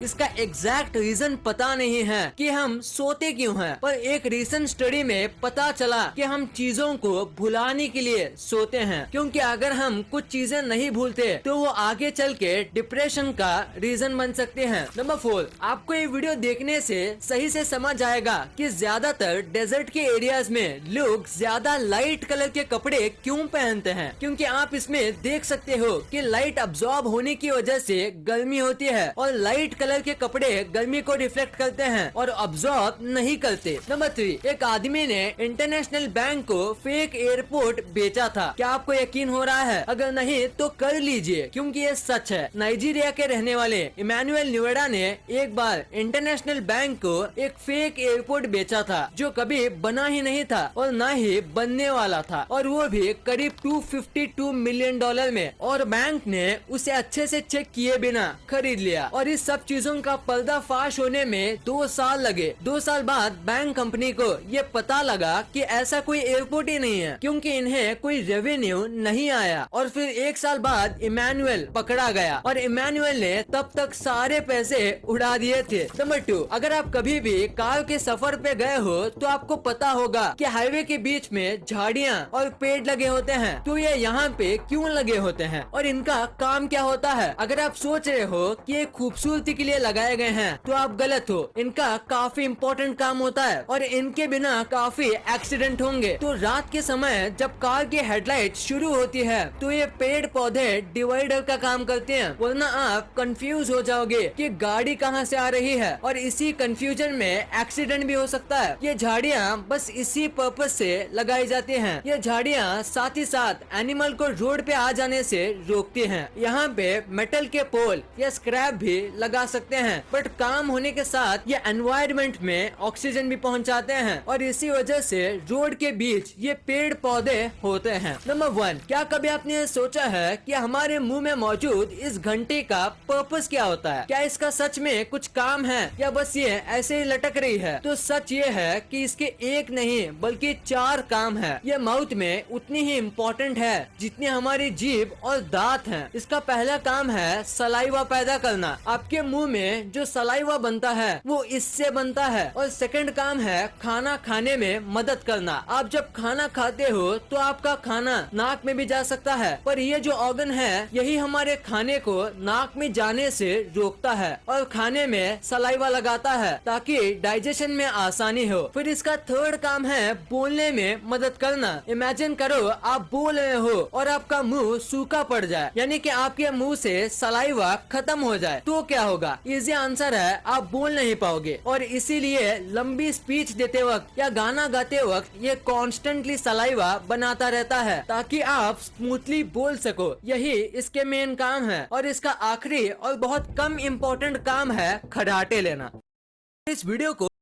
इसका exact reason पता नहीं है कि हम सोते क्यों हैं, पर एक रीसेंट स्टडी में पता चला कि हम चीजों को भुलाने के लिए सोते हैं, क्योंकि अगर हम कुछ चीजें नहीं भूलते तो वो आगे चल के डिप्रेशन का रीजन बन सकते हैं। नंबर 4, आपको ये वीडियो देखने से सही से समझ आएगा कि ज्यादातर डेजर्ट के एरियाज में लोग ज्यादा लाइट कलर के कपड़े क्यों पहनते हैं, क्योंकि आप इसमें देख सकते हो कि लाइट अब्सॉर्ब होने की वजह से गर्मी होती है और लाइट कलर के कपड़े गर्मी को रिफ्लेक्ट करते हैं और अब्सॉर्ब नहीं करते। नंबर 3, एक आदमी ने इंटरनेशनल बैंक को फेक एयरपोर्ट बेचा था। क्या आपको यकीन हो रहा है? अगर नहीं तो कर लीजिए, क्योंकि ये सच है। नाइजीरिया के रहने वाले इमैनुअल न्यूएडा ने एक बार इंटरनेशनल बैंक को एक फेक एयरपोर्ट बेचा था जो कभी बना ही नहीं था और न ही बनने वाला था, और वो भी करीब $252 मिलियन में, और बैंक ने उसे अच्छे से चेक किए बिना खरीद लिया। और इस सब चीजों का पर्दाफाश होने में 2 साल लगे। 2 साल बाद बैंक कंपनी को ये पता लगा कि ऐसा कोई एयरपोर्ट ही नहीं है, क्योंकि इन्हें कोई रेवेन्यू नहीं आया। और फिर 1 साल बाद इमैनुअल पकड़ा गया और इमैनुअल ने तब तक सारे पैसे उड़ा दिए थे। नंबर 2, अगर आप कभी भी कार के सफर पे गए हो तो आपको पता होगा कि हाईवे के बीच में झाड़ियाँ और पेड़ लगे होते हैं। तो ये यहाँ पे क्यों लगे होते हैं और इनका काम क्या होता है? अगर आप सोच रहे हो कि ये खूबसूरती के लिए लगाए गए हैं तो आप गलत हो। इनका काफी इम्पोर्टेंट काम होता है और इनके बिना काफी एक्सीडेंट होंगे। तो रात के समय जब कार की हेडलाइट शुरू होती है तो ये पेड़ पौधे डिवाइडर का काम करते हैं, वरना आप कंफ्यूज हो जाओगे कि गाड़ी कहां से आ रही है और इसी कंफ्यूजन में एक्सीडेंट भी हो सकता है। ये झाड़ियाँ बस इसी पर्पज से लगाई जाती हैं। ये झाड़ियाँ साथ ही साथ एनिमल को रोड पे आ जाने से रोकती हैं। यहाँ पे मेटल के पोल या स्क्रैप भी लगा सकते हैं, बट काम होने के साथ ये एनवायरनमेंट में ऑक्सीजन भी पहुंचाते हैं और इसी वजह से रोड के बीच ये पेड़ पौधे होते हैं। नंबर 1, क्या कभी आपने ये सोचा है कि हमारे मुंह में मौजूद इस घंटी का पर्पस क्या होता है? क्या इसका सच में कुछ काम है या बस ये ऐसे ही लटक रही है? तो सच ये है कि इसके एक नहीं बल्कि 4 काम है। ये माउथ में उतनी ही इम्पोर्टेंट है जितनी हमारी जीभ और दांत हैं। इसका पहला काम है सलाइवा पैदा करना। आपके मुंह में जो सलाइवा बनता है वो इससे बनता है। और सेकंड काम है खाना खाने में मदद करना। आप जब खाना खाते हो तो आपका खाना नाक में भी जा सकता है, पर ये जो ऑर्गन है यही हमारे खाने को नाक में जाने से रोकता है और खाने में सलाइवा लगाता है ताकि डाइजेशन में आसानी हो। फिर इसका थर्ड काम है बोलने में मदद करना। इमेजिन करो आप बोल रहे हो और आपका मुंह सूखा पड़ जाए, यानी कि आपके मुंह से सलाइवा खत्म हो जाए, तो क्या होगा? इजी आंसर है आप बोल नहीं पाओगे। और इसीलिए लंबी स्पीच देते वक्त या गाना गाते वक्त ये कॉन्स्टेंटली सलाइवा बनाता रहता है ताकि आप स्मूथली बोल सको। यही इसके मेन काम है। और इसका आखिरी और बहुत कम इम्पोर्टेंट काम है खर्राटे लेना। इस वीडियो को